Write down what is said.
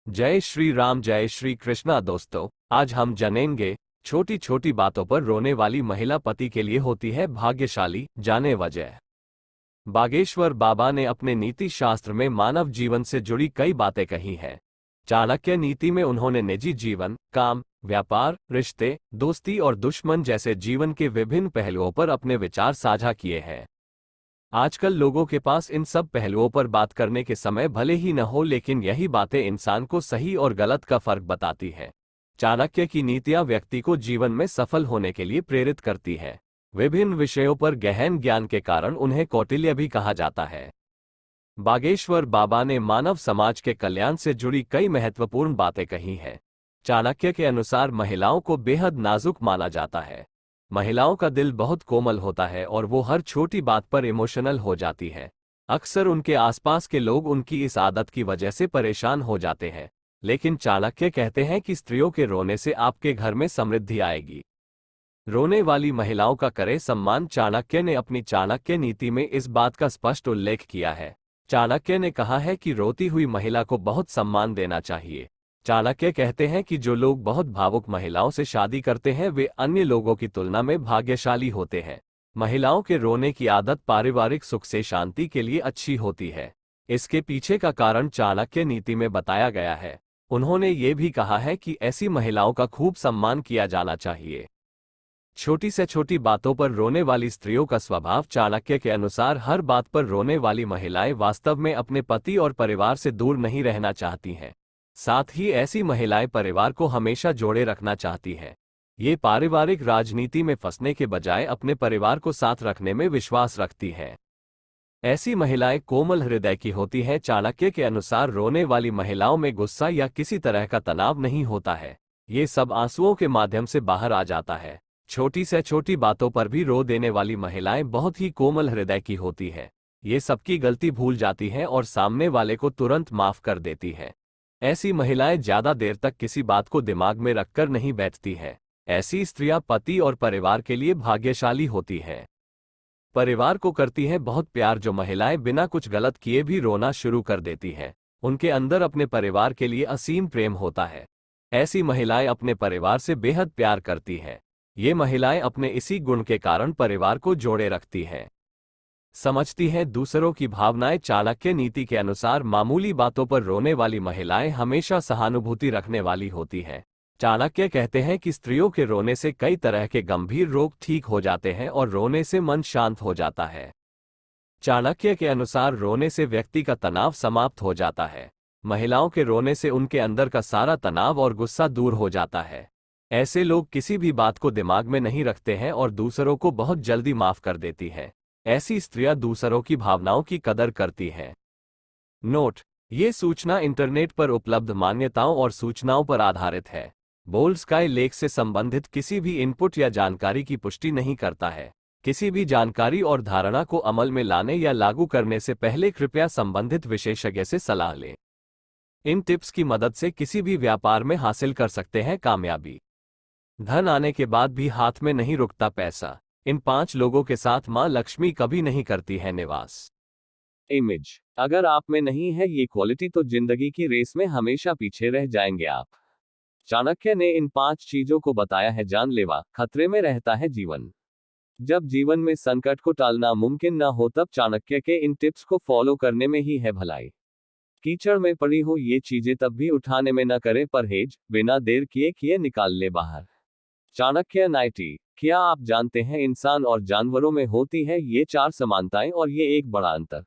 जय श्री राम, जय श्री कृष्णा। दोस्तों, आज हम जानेंगे छोटी छोटी बातों पर रोने वाली महिला पति के लिए होती है भाग्यशाली। जाने वजह। बागेश्वर बाबा ने अपने नीति शास्त्र में मानव जीवन से जुड़ी कई बातें कही हैं। चाणक्य नीति में उन्होंने निजी जीवन, काम, व्यापार, रिश्ते, दोस्ती और दुश्मन जैसे जीवन के विभिन्न पहलुओं पर अपने विचार साझा किए हैं। आजकल लोगों के पास इन सब पहलुओं पर बात करने के समय भले ही न हो, लेकिन यही बातें इंसान को सही और गलत का फर्क बताती हैं। चाणक्य की नीतियां व्यक्ति को जीवन में सफल होने के लिए प्रेरित करती हैं। विभिन्न विषयों पर गहन ज्ञान के कारण उन्हें कौटिल्य भी कहा जाता है। बागेश्वर बाबा ने मानव समाज के कल्याण से जुड़ी कई महत्वपूर्ण बातें कही हैं। चाणक्य के अनुसार महिलाओं को बेहद नाजुक माना जाता है। महिलाओं का दिल बहुत कोमल होता है और वो हर छोटी बात पर इमोशनल हो जाती है। अक्सर उनके आसपास के लोग उनकी इस आदत की वजह से परेशान हो जाते हैं। लेकिन चाणक्य कहते हैं कि स्त्रियों के रोने से आपके घर में समृद्धि आएगी। रोने वाली महिलाओं का करें सम्मान। चाणक्य ने अपनी चाणक्य नीति में इस बात का स्पष्ट उल्लेख किया है। चाणक्य ने कहा है कि रोती हुई महिला को बहुत सम्मान देना चाहिए। चाणक्य कहते हैं कि जो लोग बहुत भावुक महिलाओं से शादी करते हैं वे अन्य लोगों की तुलना में भाग्यशाली होते हैं। महिलाओं के रोने की आदत पारिवारिक सुख से शांति के लिए अच्छी होती है। इसके पीछे का कारण चाणक्य नीति में बताया गया है। उन्होंने ये भी कहा है कि ऐसी महिलाओं का खूब सम्मान किया जाना चाहिए। छोटी से छोटी बातों पर रोने वाली स्त्रियों का स्वभाव। चाणक्य के अनुसार हर बात पर रोने वाली महिलाएं वास्तव में अपने पति और परिवार से दूर नहीं रहना चाहती हैं। साथ ही ऐसी महिलाएं परिवार को हमेशा जोड़े रखना चाहती हैं। ये पारिवारिक राजनीति में फंसने के बजाय अपने परिवार को साथ रखने में विश्वास रखती हैं। ऐसी महिलाएं कोमल हृदय की होती हैं। चाणक्य के अनुसार रोने वाली महिलाओं में गुस्सा या किसी तरह का तनाव नहीं होता है। ये सब आंसुओं के माध्यम से बाहर आ जाता है। छोटी से छोटी बातों पर भी रो देने वाली महिलाएं बहुत ही कोमल हृदय की होती हैं। ये सबकी गलती भूल जाती हैं और सामने वाले को तुरंत माफ कर देती हैं। ऐसी महिलाएं ज्यादा देर तक किसी बात को दिमाग में रखकर नहीं बैठती हैं। ऐसी स्त्रियां पति और परिवार के लिए भाग्यशाली होती हैं। परिवार को करती हैं बहुत प्यार। जो महिलाएं बिना कुछ गलत किए भी रोना शुरू कर देती हैं, उनके अंदर अपने परिवार के लिए असीम प्रेम होता है। ऐसी महिलाएं अपने परिवार से बेहद प्यार करती हैं। ये महिलाएं अपने इसी गुण के कारण परिवार को जोड़े रखती हैं, समझती हैं दूसरों की भावनाएं। चाणक्य नीति के अनुसार मामूली बातों पर रोने वाली महिलाएं हमेशा सहानुभूति रखने वाली होती हैं। चाणक्य कहते हैं कि स्त्रियों के रोने से कई तरह के गंभीर रोग ठीक हो जाते हैं और रोने से मन शांत हो जाता है। चाणक्य के अनुसार रोने से व्यक्ति का तनाव समाप्त हो जाता है। महिलाओं के रोने से उनके अंदर का सारा तनाव और गुस्सा दूर हो जाता है। ऐसे लोग किसी भी बात को दिमाग में नहीं रखते हैं और दूसरों को बहुत जल्दी माफ कर देती हैं। ऐसी स्त्रियां दूसरों की भावनाओं की कदर करती हैं। नोट: ये सूचना इंटरनेट पर उपलब्ध मान्यताओं और सूचनाओं पर आधारित है। बोल्ड स्काई लेख से संबंधित किसी भी इनपुट या जानकारी की पुष्टि नहीं करता है। किसी भी जानकारी और धारणा को अमल में लाने या लागू करने से पहले कृपया संबंधित विशेषज्ञ से सलाह लें। इन टिप्स की मदद से किसी भी व्यापार में हासिल कर सकते हैं कामयाबी। धन आने के बाद भी हाथ में नहीं रुकता पैसा। इन 5 लोगों के साथ मां लक्ष्मी कभी नहीं करती है निवास। इमेज: अगर आप में नहीं है ये क्वालिटी तो जिंदगी की रेस में हमेशा पीछे रह जाएंगे आप। चाणक्य ने इन 5 चीजों को बताया है जानलेवा, खतरे में रहता है जीवन। जब जीवन में संकट को टालना मुमकिन ना हो तब चाणक्य के इन टिप्स को फॉलो करने में ही है भलाई। कीचड़ में पड़ी हो ये चीजें तब भी उठाने में न करें परहेज, बिना देर किए निकाल ले बाहर। चाणक्य नाइटी: क्या आप जानते हैं इंसान और जानवरों में होती है ये 4 समानताएं और ये एक बड़ा अंतर।